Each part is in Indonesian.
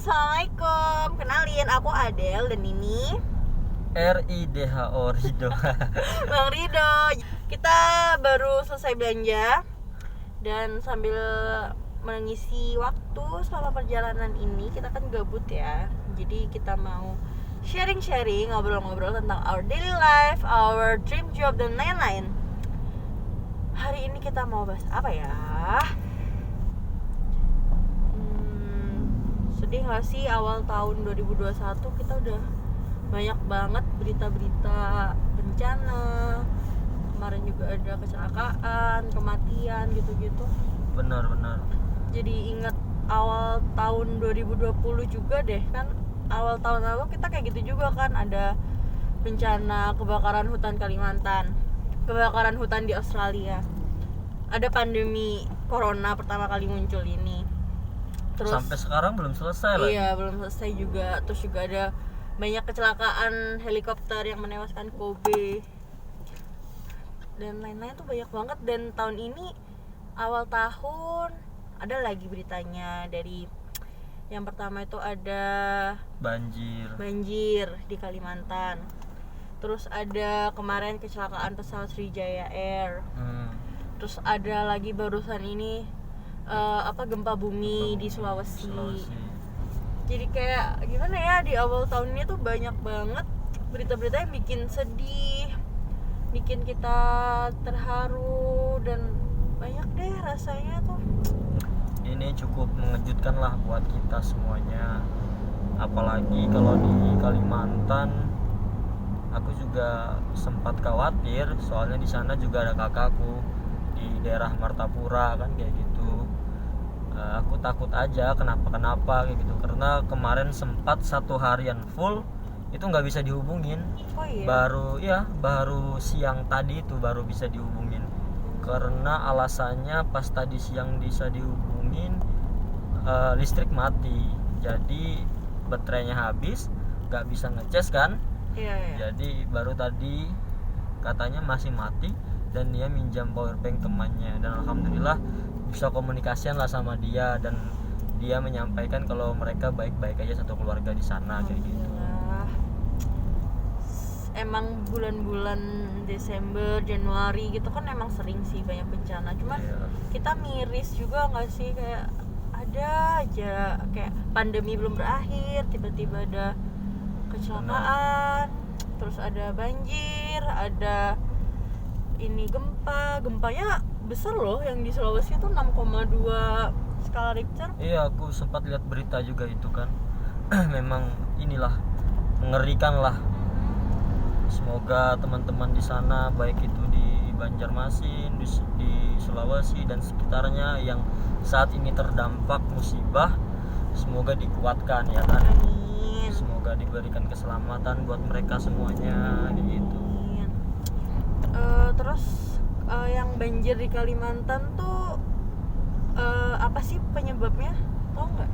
assalamualaikum. Kenalin, aku Adel dan ini RIDHO Rido. Bang Rido. Kita baru selesai belanja dan sambil mengisi waktu selama perjalanan ini, kita kan gabut ya. Jadi kita mau sharing-sharing, ngobrol-ngobrol tentang our daily life, our dream job dan lain-lain. Hari ini kita mau bahas apa ya? Sedih gak sih awal tahun 2021 kita udah banyak banget berita-berita bencana. Kemarin juga ada kecelakaan, kematian gitu-gitu. Benar. Jadi ingat awal tahun 2020 juga deh, kan awal tahun lalu kita kayak gitu juga kan, ada bencana kebakaran hutan Kalimantan, kebakaran hutan di Australia, ada pandemi corona pertama kali muncul ini. Terus sampai sekarang belum selesai lagi. Iya, belum selesai juga. Terus juga ada banyak kecelakaan helikopter yang menewaskan Kobe dan lain-lain tuh banyak banget. Dan tahun ini awal tahun ada lagi beritanya. Dari yang pertama itu ada banjir di Kalimantan. Terus ada kemarin kecelakaan pesawat Sriwijaya Air. Terus ada lagi barusan ini gempa bumi di Sulawesi. Jadi kayak gimana ya, di awal tahun ini tuh banyak banget berita-berita yang bikin sedih, bikin kita terharu, dan banyak deh rasanya tuh. Ini cukup mengejutkan lah buat kita semuanya. Apalagi kalau di Kalimantan, aku juga sempat khawatir, soalnya di sana juga ada kakakku di daerah Martapura kan kayak gitu. Aku takut aja kenapa kayak gitu, karena kemarin sempat 1 harian full itu nggak bisa dihubungin. Oh iya? Baru siang tadi itu baru bisa dihubungin, karena alasannya pas tadi siang bisa dihubungin listrik mati, jadi baterainya habis, nggak bisa ngecas kan. Iya. Jadi baru tadi katanya masih mati dan dia minjam powerbank temannya, dan alhamdulillah bisa komunikasian lah sama dia, dan dia menyampaikan kalau mereka baik-baik aja satu keluarga di sana kayak gitu. Emang bulan-bulan Desember, Januari gitu kan emang sering sih banyak bencana. Cuman kita miris juga nggak sih, kayak ada aja kayak pandemi belum berakhir tiba-tiba ada kecelakaan. Terus ada banjir, ada ini gempanya besar loh, yang di Sulawesi itu 6,2 skala Richter. Iya, aku sempat lihat berita juga itu kan. Memang inilah mengerikan lah. Semoga teman-teman di sana, baik itu di Banjarmasin, di Sulawesi dan sekitarnya yang saat ini terdampak musibah, semoga dikuatkan ya kan. Amin. Semoga diberikan keselamatan buat mereka semuanya gitu. Amin. Terus yang banjir di Kalimantan tuh apa sih penyebabnya? Tahu nggak?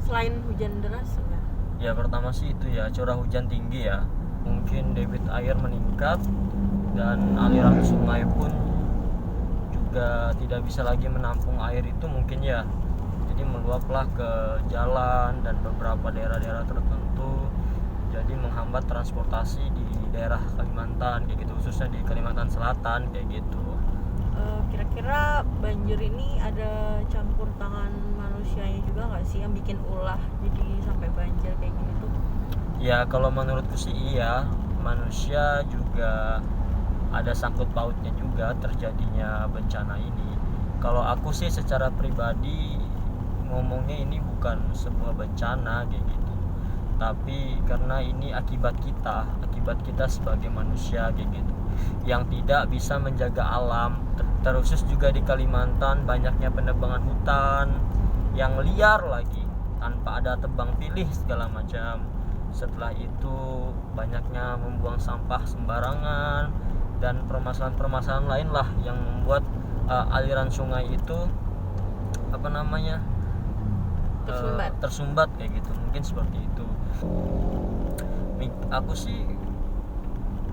Selain hujan deras enggak? Ya pertama sih itu ya, curah hujan tinggi ya. Mungkin debit air meningkat dan aliran sungai pun juga tidak bisa lagi menampung air itu mungkin ya. Jadi meluaplah ke jalan dan beberapa daerah-daerah tertentu, jadi menghambat transportasi di daerah Kalimantan kayak gitu, khususnya di Kalimantan Selatan kayak gitu. Kira-kira banjir ini ada campur tangan manusianya juga nggak sih yang bikin ulah jadi sampai banjir kayak gini tuh? Ya kalau menurutku sih iya, manusia juga ada sangkut pautnya juga terjadinya bencana ini. Kalau aku sih secara pribadi ngomongnya ini bukan sebuah bencana kayak gitu, tapi karena ini akibat kita sebagai manusia kayak gitu, yang tidak bisa menjaga alam. Terkhusus juga di Kalimantan banyaknya penebangan hutan yang liar lagi tanpa ada tebang pilih segala macam. Setelah itu banyaknya membuang sampah sembarangan dan permasalahan-permasalahan lain lah yang membuat aliran sungai itu tersumbat kayak gitu, mungkin seperti itu. Aku sih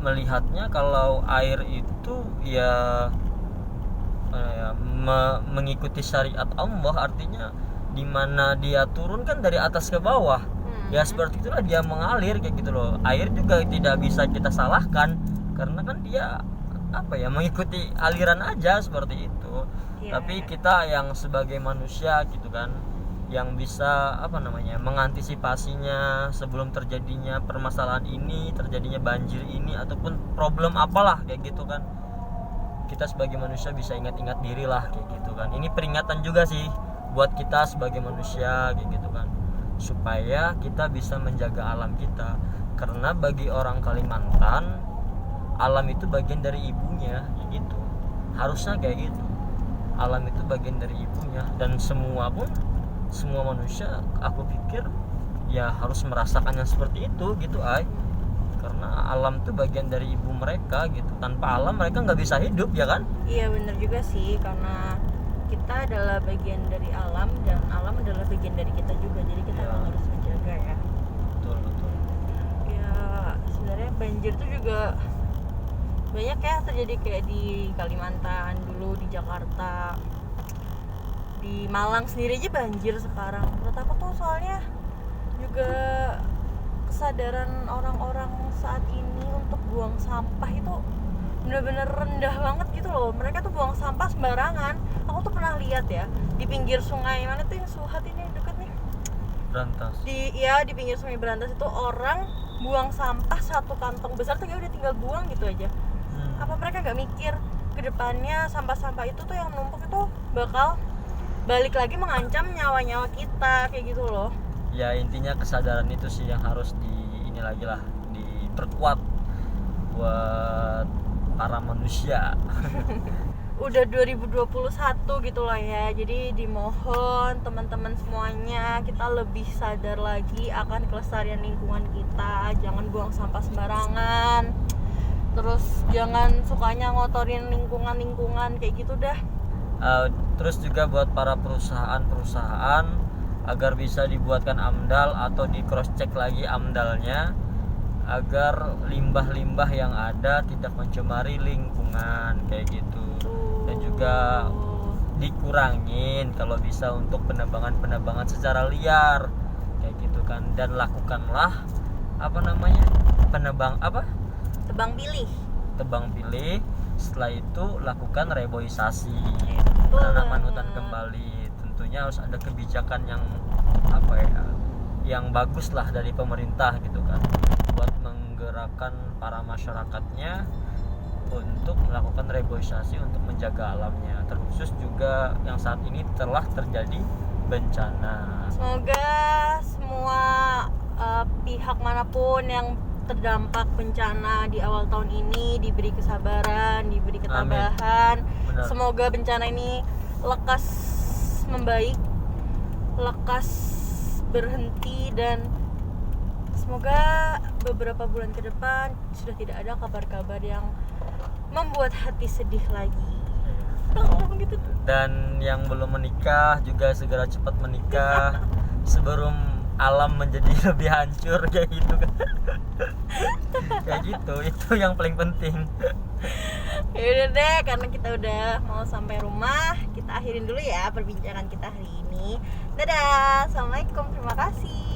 melihatnya kalau air itu mengikuti syariat Allah, artinya dimana dia turun kan dari atas ke bawah. Ya seperti itulah dia mengalir kayak gitu loh. Air juga tidak bisa kita salahkan karena kan dia mengikuti aliran aja seperti itu. Tapi kita yang sebagai manusia gitu kan, yang bisa mengantisipasinya sebelum terjadinya permasalahan ini, terjadinya banjir ini ataupun problem apalah kayak gitu kan. Kita sebagai manusia bisa ingat-ingat diri lah kayak gitu kan. Ini peringatan juga sih buat kita sebagai manusia kayak gitu kan, supaya kita bisa menjaga alam kita. Karena bagi orang Kalimantan, alam itu bagian dari ibunya kayak gitu. Harusnya kayak gitu. Alam itu bagian dari ibunya, dan semua manusia aku pikir ya harus merasakannya seperti itu gitu karena alam itu bagian dari ibu mereka gitu. Tanpa alam mereka nggak bisa hidup ya kan. Iya benar juga sih, karena kita adalah bagian dari alam dan alam adalah bagian dari kita juga, jadi kita harus menjaga ya. Betul Ya sebenarnya banjir tuh juga banyak ya terjadi, kayak di Kalimantan dulu, di Jakarta, di Malang sendiri aja banjir sekarang. Menurut aku tuh soalnya juga kesadaran orang-orang saat ini untuk buang sampah itu benar-benar rendah banget gitu loh. Mereka tuh buang sampah sembarangan. Aku tuh pernah lihat ya di pinggir sungai, mana tuh yang Suhat ini deket nih, Berantas. Di pinggir sungai Berantas itu orang buang sampah satu kantong besar tuh ya udah tinggal buang gitu aja. Apa mereka nggak mikir ke depannya sampah-sampah itu tuh yang numpuk itu bakal balik lagi mengancam nyawa-nyawa kita kayak gitu loh. Ya intinya kesadaran itu sih yang harus diperkuat buat para manusia. Udah 2021 gitu lah ya, jadi dimohon teman-teman semuanya kita lebih sadar lagi akan kelestarian lingkungan kita. Jangan buang sampah sembarangan, terus jangan sukanya ngotorin lingkungan kayak gitu dah. Terus juga buat para perusahaan agar bisa dibuatkan AMDAL atau di cross check lagi AMDALnya, agar limbah-limbah yang ada tidak mencemari lingkungan kayak gitu. Dan juga dikurangin kalau bisa untuk penebangan secara liar kayak gitu kan. Dan lakukanlah tebang pilih. Setelah itu lakukan reboisasi, tanaman hutan kembali. Tentunya harus ada kebijakan yang bagus lah dari pemerintah gitu kan, buat menggerakkan para masyarakatnya untuk melakukan reboisasi untuk menjaga alamnya, terkhusus juga yang saat ini telah terjadi bencana. Semoga semua pihak manapun yang terdampak bencana di awal tahun ini diberi kesabaran, diberi ketabahan. Semoga bencana ini lekas membaik, lekas berhenti, dan semoga beberapa bulan ke depan sudah tidak ada kabar-kabar yang membuat hati sedih lagi. Gitu. Dan yang belum menikah juga segera cepat menikah sebelum alam menjadi lebih hancur kayak gitu kan. Kayak gitu, itu yang paling penting. Yaudah deh, karena kita udah mau sampai rumah, kita akhirin dulu ya perbincangan kita hari ini. Dadah, assalamualaikum, terima kasih.